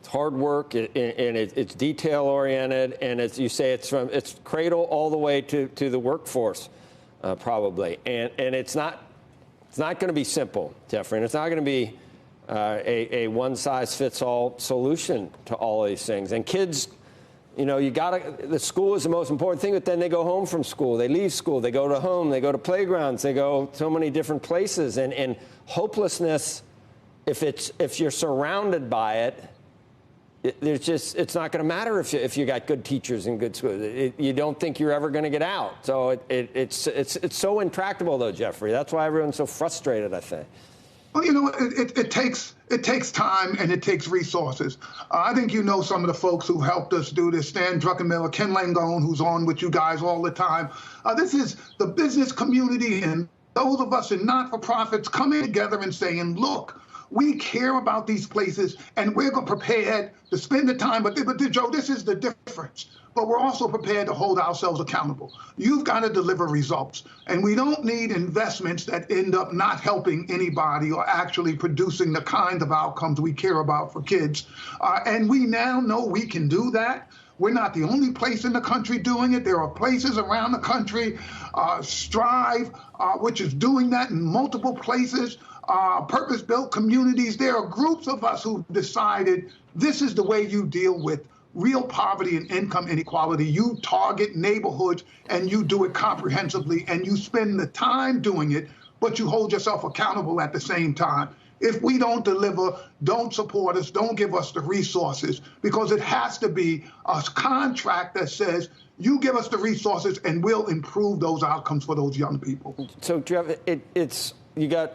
hard work, and it's detail oriented, and as you say, it's cradle all the way to the workforce, probably, and it's not going to be simple, Geoffrey, and it's not going to be a one size fits all solution to all of these things. And kids, the school is the most important thing, but then they go home from school, they leave school, they go to home, they go to playgrounds, they go so many different places, and hopelessness, if you're surrounded by it, it's not going to matter if you got good teachers and good schools. You don't think you're ever going to get out. So it's so intractable, though, Geoffrey. That's why everyone's so frustrated, I think. Well, it takes time and it takes resources. I think some of the folks who helped us do this, Stan Druckenmiller, Ken Langone, who's on with you guys all the time. This is the business community and those of us in not-for-profits coming together and saying, look, we care about these places, and we're prepared to spend the time. But Joe, this is the difference. But we're also prepared to hold ourselves accountable. You've got to deliver results. And we don't need investments that end up not helping anybody or actually producing the kind of outcomes we care about for kids. And we now know we can do that. We're not the only place in the country doing it. There are places around the country, Strive, which is doing that in multiple places. Purpose-built communities. There are groups of us who've decided this is the way you deal with real poverty and income inequality. You target neighborhoods and you do it comprehensively, and you spend the time doing it, but you hold yourself accountable at the same time. If we don't deliver, don't support us, don't give us the resources, because it has to be a contract that says you give us the resources and we'll improve those outcomes for those young people. So, Jeff, you got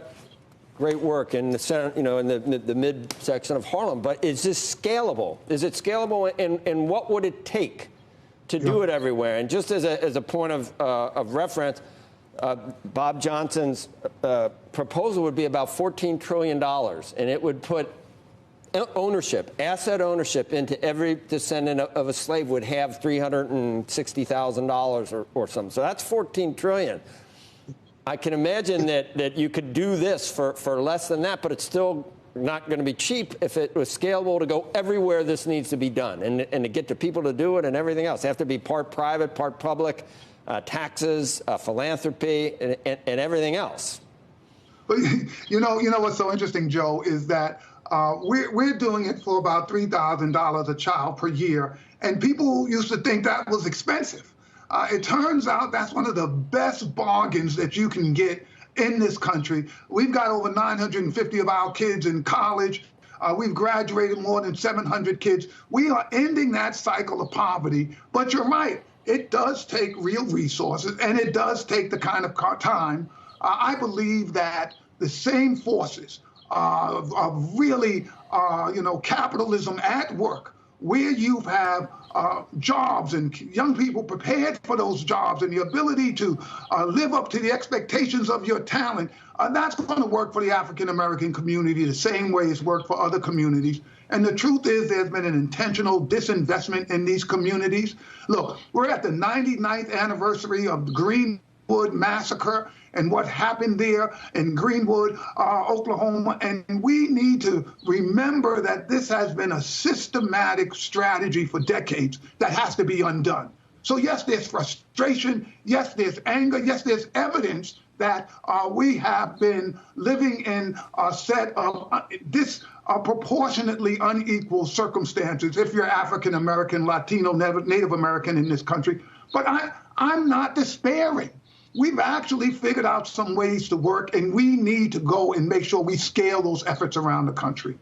great work in the center, in the midsection of Harlem. But is this scalable? Is it scalable, and what would it take to do it everywhere? And just as a point of reference, Bob Johnson's proposal would be about $14 trillion, and it would put asset ownership into every descendant of a slave would have $360,000 or something. So that's $14 trillion. I can imagine that you could do this for less than that, but it's still not going to be cheap if it was scalable to go everywhere this needs to be done and to get the people to do it and everything else. They have to be part private, part public, taxes, philanthropy, and everything else. But what's so interesting, Joe, is that we're doing it for about $3,000 a child per year, and people used to think that was expensive. It turns out that's one of the best bargains that you can get in this country. We've got over 950 of our kids in college. We've graduated more than 700 kids. We are ending that cycle of poverty. But you're right, it does take real resources, and it does take the kind of time. I believe that the same forces of really, capitalism at work, where you have jobs and young people prepared for those jobs and the ability to live up to the expectations of your talent, that's going to work for the African-American community the same way it's worked for other communities. And the truth is there's been an intentional disinvestment in these communities. Look, we're at the 99th anniversary of the Greenwood Massacre and what happened there in Greenwood, Oklahoma. And we need to remember that this has been a systematic strategy for decades that has to be undone. So yes, there's frustration. Yes, there's anger. Yes, there's evidence that we have been living in a set of disproportionately unequal circumstances if you're African American, Latino, Native American in this country. But I'm not despairing. We've actually figured out some ways to work, and we need to go and make sure we scale those efforts around the country.